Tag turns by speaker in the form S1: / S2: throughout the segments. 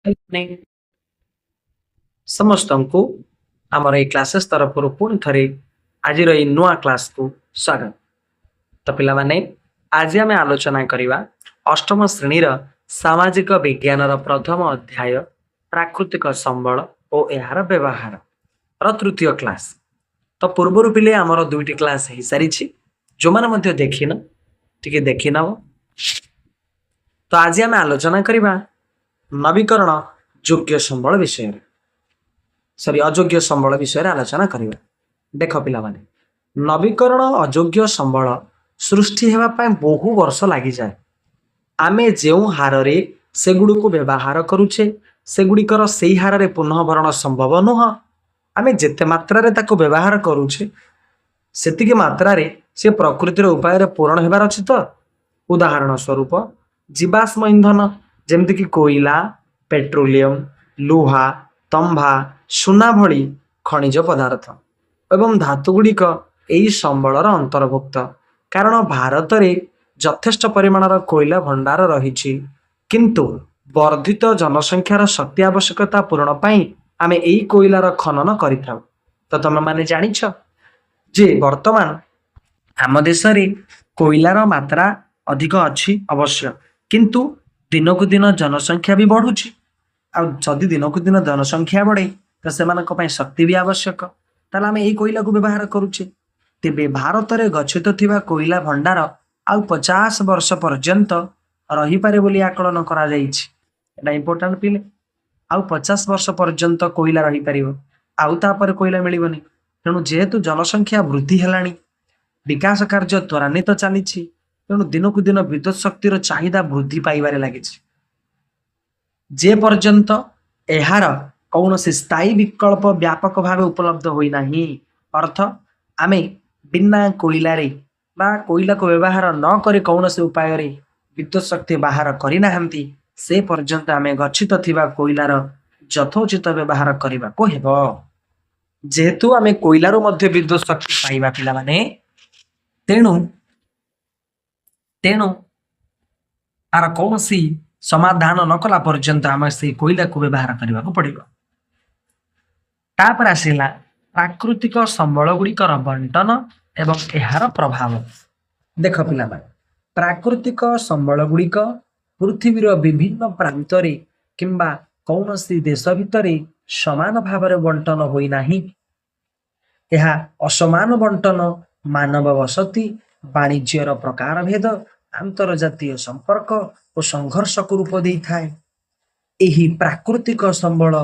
S1: नहीं, समस्त को आमर ये क्लासेस तरफ पुणी थे आज नुआ क्लास को स्वागत। तो पिला माने आज आम आलोचना करवा अष्टम श्रेणी सामाजिक विज्ञान प्रथम अध्याय प्राकृतिक संबल और यार व्यवहार तृतीय क्लास। तो पूर्वर पिले आमर दुईटी क्लास हो सारी जो मैंने देखिन टे देखी नव। तो आज आम आलोचना करवा नवीकरण योग्य संबल विषय सॉरी अयोग्य संबल विषय आलोचना करवा। देख पिला माने नवीकरण अयोग्य संबल सृष्टि होगापी बहु वर्ष लगी जाए। आमे जो हार से गुड़ को व्यवहार करुचे सेगुड़िकर से हार पुनः भरण संभव नुह। आमे जेते मात्रा रे ताको व्यवहार करुचे सेतिके मात्रा रे से प्रकृतिर उपाय पूरण होबार अछि। तो उदाहरण स्वरूप जीवाश्म इंधन जेमती कि कोयला पेट्रोलियम लुहा तंभा सुना भली खनिज पदार्थ एवं धातु गुड़िक यही संबलर अंतर्भुक्त। कारण भारत में यथेष्ट परिमाणर कोयला भंडार रही किंतु वर्धित जनसंख्यार शक्ति आवश्यकता पूरण पाई आमे यही कोयलार खनन करिथाउ। तो तुम माने जानिछ जे वर्तमान आम देश में कोयलार मात्रा अधिक अच्छी अवश्य किंतु दिनकू दिन जनसंख्या भी बढ़ुची। आदि दिनकू दिन जनसंख्या बढ़े तो से शक्ति भी आवश्यक ताल आम यही कोयला को व्यवहार करुचे। तेबे भारत में गच्छित थिबा कोयला भंडार आउ 50 वर्ष पर्यंत रही पारे बोली आकलन करा जायछि। एटा इंपोर्टेंट पिले आउ 50 वर्ष पर्यंत कोयला रही पारिबो आउ तापर कोयला मिलिबनी। तेणु जेहेतु जनसंख्या वृद्धि हेलाणी विकास कार्य त्वरान्वित चली तेणु दिनकू दिन विद्युत शक्तिर चाहिदा वृद्धि पाइबारे लागिछि। जे पर्यंत एहार कौन से स्थायी विकल्प व्यापक भाव उपलब्ध होई नाही अर्थ आमे बिना कोयला रे बा कोयला को व्यवहार न करे कौन से उपाय रे विद्युत शक्ति बाहर करना से पर्यंत आमे गच्छित थिबा कोयलार यथोचित व्यवहार करबा को हेबो। जेहेतु आमे कोयलारू मध्य विद्युत शक्ति पाइबा पिला माने तेणु तेणु आर कौन सी समाधान न कला पर्यंत आम से कोयला को व्यवहार करने को पड़ो। तापर आसला प्राकृतिक संबल गुड़िकर बंटन एवं यार प्रभाव। देख पिला प्राकृतिक संबल गुड़िक पृथ्वीर विभिन्न प्रांत किंबा कौन सी देश भितर समान भाव बंटन होना। यह असमान बंटन मानव बसती वाणिज्यर प्रकार भेद आंतरजातीय संपर्क और संघर्ष को रूप दे थाए। एही प्राकृतिक संबल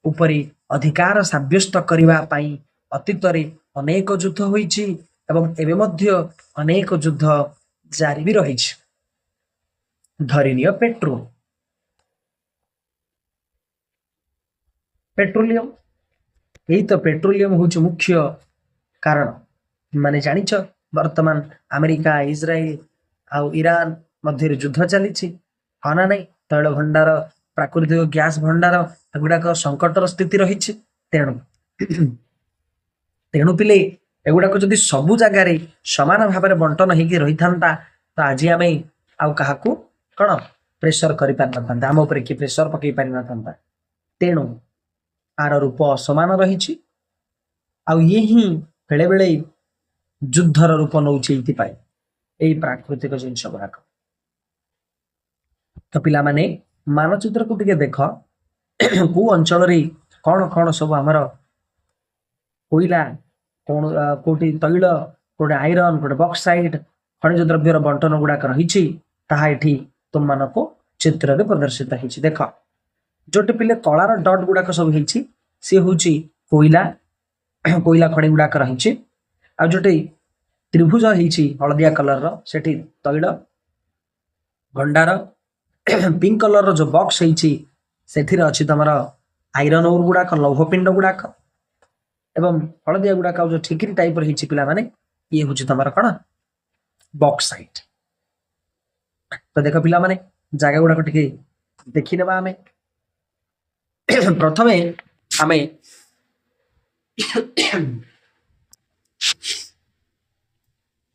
S1: उपरि अधिकार साब्यस्त करिवा पाई अतीत अनेक युद्ध होईछि एवं एबे मध्य अनेक युद्ध जारी भी रहिछि। धरिनिय पेट्रोलियम यही तो पेट्रोलियम हूँ मुख्य कारण माने जानिछ वर्तमान अमेरिका इजराइल आउ ईरान मध्य युद्ध चली हाँ ना नहीं तैल भंडार प्राकृतिक गैस भंडार एगुड़ाक संकटर स्थिति रही। तेणु तेणु पिले एगुड़ाक जदि सबु जगार समान भाव में बंटन हो रही था तो आज आम आउ क्या कौन प्रेसर कर आम उपर कि प्रेसर पकई पारि न। तेणु आर रूप असमान रही आउ ये ही बेले बेले युद्धर रूप नौ प्राकृतिक जिनस गुड़ाक। तो पिला माने मानचित्र को टिके देख को अंचल रे कौन कौन सब आमर कोयला कौन कोटी तैल कोटे आयरन कोटे बक्साइट खनिज द्रव्यर बंटन गुड़ाक रही तुम मान को चित्र प्रदर्शित होती। देख जोटे पिले कलार डट गुड़ाक सब सी हूँ कोयला कोयला खनि गुड़ाक रही आ जोटे त्रिभुज हलदिया कलर से तैल भंडार पिंक कलर जो बॉक्स से अच्छी तुम आयरन ओर गुड़ाक लौहपिंड गुड़ाक एवं हलदिया गुड़ाक जो ठिकरी टाइप रही पिला माने ये हूँ तुम कौन बॉक्साइट। तो देख पिला माने जगह गुड़ाक टिके देखी नेबा आमे प्रथमे आमे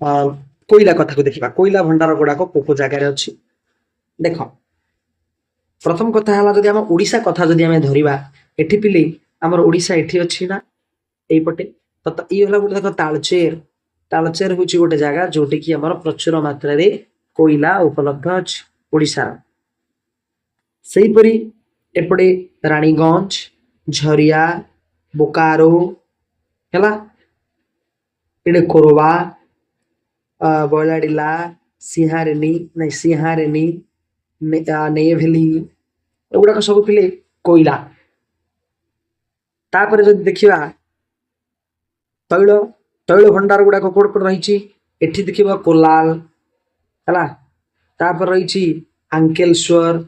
S1: कोयला कथा को देखा कोयला भंडार गुड़ाक को जगार अच्छी। देख प्रथम कथा है जदि आम ओडिशा कथा जदि आम धरिबा एठी पिले आमर ओडिशा एठी अछि ना एइपटे तो ये होला गोटे देख तालचेर तालचेर हूँ गोटे जगह जोटि कि आमर प्रचुर मात्रा रे कोइला उपलब्ध अछि ओडिशा सेहीपरि एपटे रानीगंज झरिया बोकारो है इडे कोरबा बयलाडिला सिंहारेनी नहीं सिंहारेनी नेभेली एगुड़ाक सब पिले कोइला तापर जब देखिबा तैल तैल भंडार गुड़ाक कोड कोड रही एठी देखिबा कोलाल है तापर रही आंकेलश्वर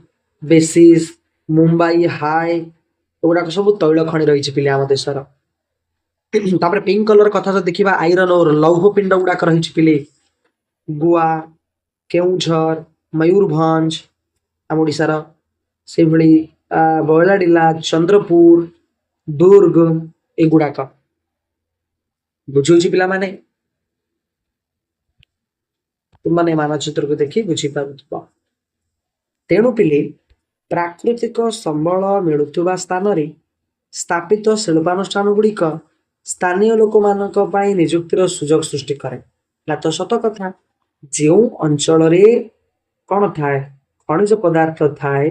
S1: बेसिस मुंबई हाई एगुड़ाक सब तैल खଣି रही पिले आम देशर तापर पिंक कलर कथा जो देखिबा आयरन और लौह पिंड गुड़ाक रही पिले गुआ केउझर मयूरभंज आम ओडिशार से भली बयलाडिला चंद्रपुर दुर्ग एगुड़ाक बुझुची पिला माने तुमने मानचित्र को देखि बुझी पारुथिबा तेणु पिले प्राकृतिक संबल मिलुथुबा स्थान रे स्थापित शिल्पानुष्ठान गुड़िक स्थानीय लोक मानक पई नियुक्तिर सुजोग सृष्टि करे ना तो सत कथा जो अंचल रे कौन थाए खनिज पदार्थ थाए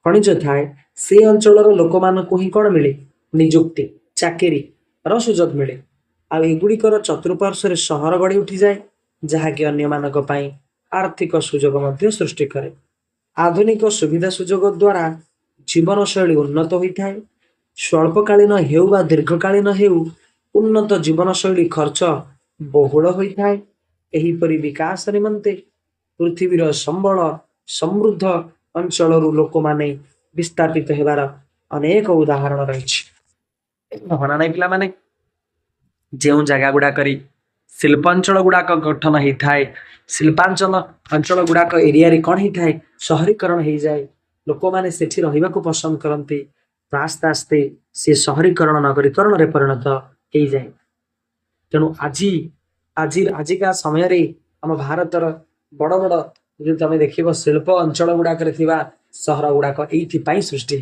S1: खनिज थाए से अंचल लोक मानक ही कौन मिले नियुक्ति चाकरी रो सुजोग मिले आ एगुड़िकर चतुर्पार्श्व सहर गढ़ी उठी जाए जहाँकि अन्य मानक पई आर्थिक सुजोग मध्य सृष्टि करे आधुनिक सुविधा सुजोग द्वारा जीवन शैली उन्नत होता है स्वल्पकालीन हेउ बा दीर्घकालीन हेउ उन्नत जीवन शैली खर्च बहुल होता है एहीपरि विकास निमंते पृथ्वीर संबल समृद्ध अंचल लोक माने विस्थापित हेबार अनेक उदाहरण रही हना नहीं पिला माने जो जगह गुड़ा करी शिल्पांचल गुड़ाक गठन होता है शिल्पांचल अंचल गुड़ाक एरिया रे कौन होता है सहरीकरण हो जाए लोक मैंने सेठी रहिबा को पसंद करते आस्ते आस्ते से सहरीकरण नगरीकरण रे परिणत हो जाए तेणु आजिका समय रे आम भारतर बड़ बड़ जो तुम देख शिल्प अंचल गुड़ाक सहर गुड़ाक ये सृष्टि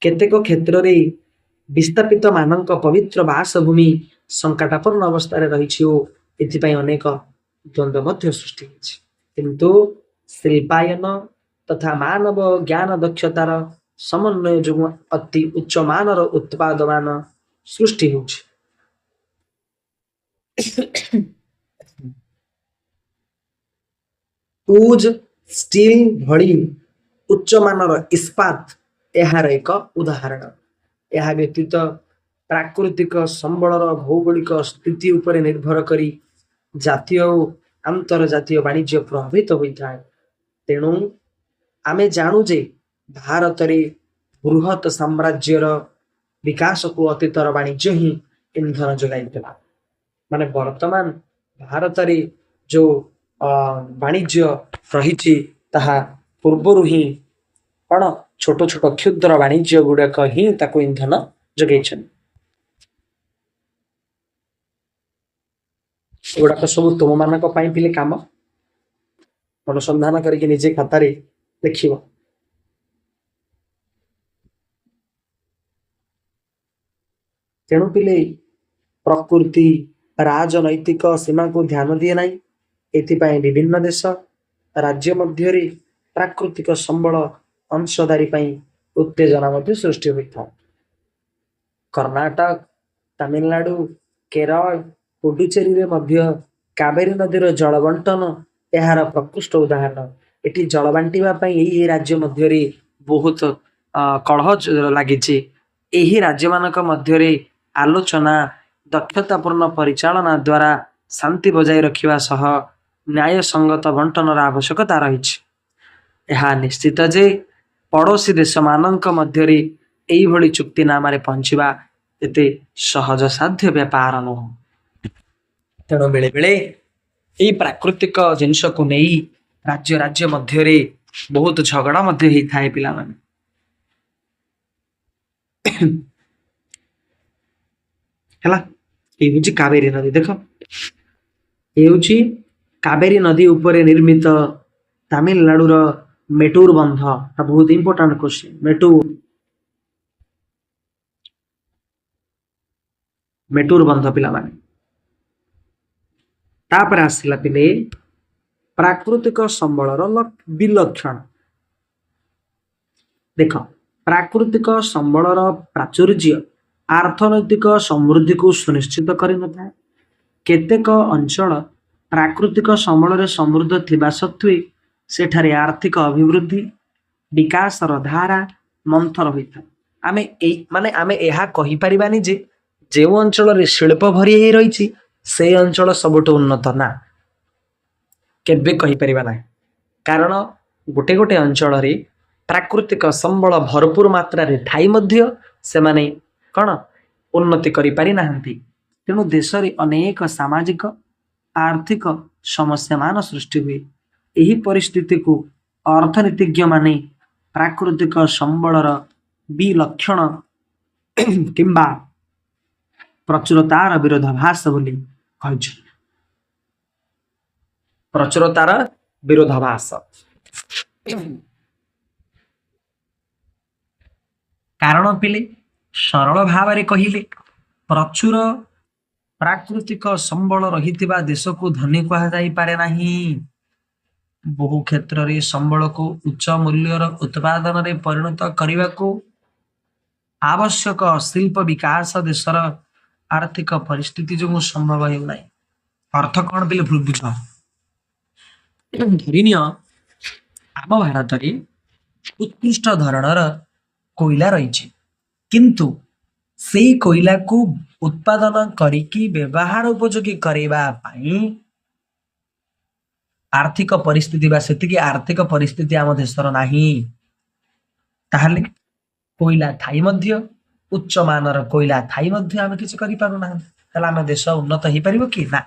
S1: केतेक क्षेत्र रे विस्थापित मानक पवित्र बासभूमि संकटापन्न अवस्था रही अनेक द्वंद्व सृष्टि किंतु शिल्पायन तथा मानव ज्ञान दक्षतार समन्वय जो अति उच्च मानर उत्पादमान सृष्टि हो टूज स्टील भली उच्च मानर इस्पात यार एक उदाहरण यह व्यतीत प्राकृतिक संबलर भौगोलिक स्थिति उपरे निर्भर करी जातीय और अंतर्जातीय वाणिज्य प्रभावित होता है तेणु आमे जानू जे भारत रे बृहत साम्राज्यर विकास को अतीतर वाणिज्य ही इंधन जोगाई माने वर्तमान भारत रे जो वाणिज्य रही पूर्वर ही कौन छोट छोट क्षुद्र वाणिज्य गुड़ाक ही ताको इंधन जोगाई गुड़ाक सब तुम मानक पिले काम अनुसंधान करके निजे खातार लिख तेणु पिले प्रकृति राजनैतिक सीमा को ध्यान दिए ना एथिपाई विभिन्न देश राज्य मध्य प्राकृतिक संबल अंशधारी उत्तेजना सृष्टि होता है कर्नाटक तमिलनाडु केरल पुडुचेरी रे मध्य कावेरी नदीर जल बंटन यार प्रकृष्ट उदाहरण एटी जल बांटिबा राज्य मध्य बहुत कलह लगी राज्य मानक मध्य आलोचना दक्षतापूर्ण परिचालना द्वारा शांति बजाय रखा सह न्याय संगत बंटनर आवश्यकता रही निश्चित जे पड़ोशी देश मानक मध्य यही भली चुक्तिनामा पहुंचवा एते सहज साध्य व्यापार नुह तेणु बेले बेले यही प्राकृतिक जिनस को नहीं राज्य राज्य मध्य बहुत झगड़ा मध्य होता है पिला माने है कावेरी नदी देख ये कावेरी नदी उपरे निर्मित ତାମିଲନାଡୁର ମେଟୁର ବନ୍ଧ ବହୁତ ଇମ୍ପୋର୍ଟାଣ୍ଟ କ୍ୱେଶ୍ଚିନ୍। ମେଟୁର ବନ୍ଧ ପିଲାମାନେ। ତାପରେ ଆସିଲା ପିଲେ ପ୍ରାକୃତିକ ସମ୍ବଳର ବିଲକ୍ଷଣ। ଦେଖ, ପ୍ରାକୃତିକ ସମ୍ବଳର ପ୍ରାଚୁର୍ଯ୍ୟ ଅର୍ଥନୈତିକ ସମୃଦ୍ଧିକୁ ସୁନିଶ୍ଚିତ କରିନଥାଏ। କେତେକ ଅଞ୍ଚଳ ପ୍ରାକୃତିକ ସମ୍ବଳରେ ସମୃଦ୍ଧ ଥିବା ସତ୍ତ୍ୱେ ସେଠାରେ ଆର୍ଥିକ ଅଭିବୃଦ୍ଧି ବିକାଶର ଧାରା ମନ୍ଥର ହୋଇଥାଏ। ଆମେ ଏହା କହିପାରିବାନି ଯେ ଯେଉଁ ଅଞ୍ଚଳରେ ଶିଳ୍ପ ଭରି ହେଇ ରହିଛି ସେଇ ଅଞ୍ଚଳ ସବୁଠୁ ଉନ୍ନତ, ନା, କେବେ କହିପାରିବା ନାହିଁ। କାରଣ ଗୋଟେ ଗୋଟେ ଅଞ୍ଚଳରେ ପ୍ରାକୃତିକ ସମ୍ବଳ ଭରପୁର ମାତ୍ରାରେ ଥାଇ ମଧ୍ୟ ସେମାନେ କ'ଣ ଉନ୍ନତି କରିପାରି ନାହାନ୍ତି। ତେଣୁ ଦେଶରେ ଅନେକ ସାମାଜିକ ଆର୍ଥିକ ସମସ୍ୟାମାନ ସୃଷ୍ଟି ହୁଏ। ଏହି ପରିସ୍ଥିତିକୁ ଅର୍ଥନୀତିଜ୍ଞମାନେ ପ୍ରାକୃତିକ ସମ୍ବଳର ବିଲକ୍ଷଣ କିମ୍ବା ପ୍ରଚୁରତାର ବିରୋଧାଭାସ ବୋଲି କହିଛନ୍ତି। ପ୍ରଚୁରତାର ବିରୋଧାଭାସ। କାରଣ ପିଲେ ସରଳ ଭାବରେ କହିଲେ ପ୍ରଚୁର ପ୍ରାକୃତିକ ସମ୍ବଳ ରହିଥିବା ଦେଶକୁ ଧନୀ କୁହାଯାଇପାରେ ନାହିଁ। ବହୁ କ୍ଷେତ୍ରରେ ସମ୍ବଳକୁ ଉଚ୍ଚ ମୂଲ୍ୟର ଉତ୍ପାଦନରେ ପରିଣତ କରିବାକୁ ଆବଶ୍ୟକ ଶିଳ୍ପ ବିକାଶ ଦେଶର ଆର୍ଥିକ ପରିସ୍ଥିତି ଯୋଗୁଁ ସମ୍ଭବ ହେଉନାହିଁ। ଅର୍ଥ କ'ଣ ପିଲେ ବୁଝ। ଧରିନିଅ ଆମ ଭାରତରେ ଉତ୍କୃଷ୍ଟ ଧରଣର କୋଇଲା ରହିଛି, କିନ୍ତୁ ସେଇ କୋଇଲାକୁ ଉତ୍ପାଦନ କରିକି ବ୍ୟବହାର ଉପଯୋଗୀ କରିବା ପାଇଁ ଆର୍ଥିକ ପରିସ୍ଥିତି ବା ସେତିକି ଆର୍ଥିକ ପରିସ୍ଥିତି ଆମ ଦେଶର ନାହିଁ। ତାହେଲେ କୋଇଲା ଥାଇ ମଧ୍ୟ, ଉଚ୍ଚ ମାନର କୋଇଲା ଥାଇ ମଧ୍ୟ ଆମେ କିଛି କରିପାରୁନାହାନ୍ତି। ତାହେଲେ ଆମ ଦେଶ ଉନ୍ନତ ହେଇପାରିବ କି? ନା।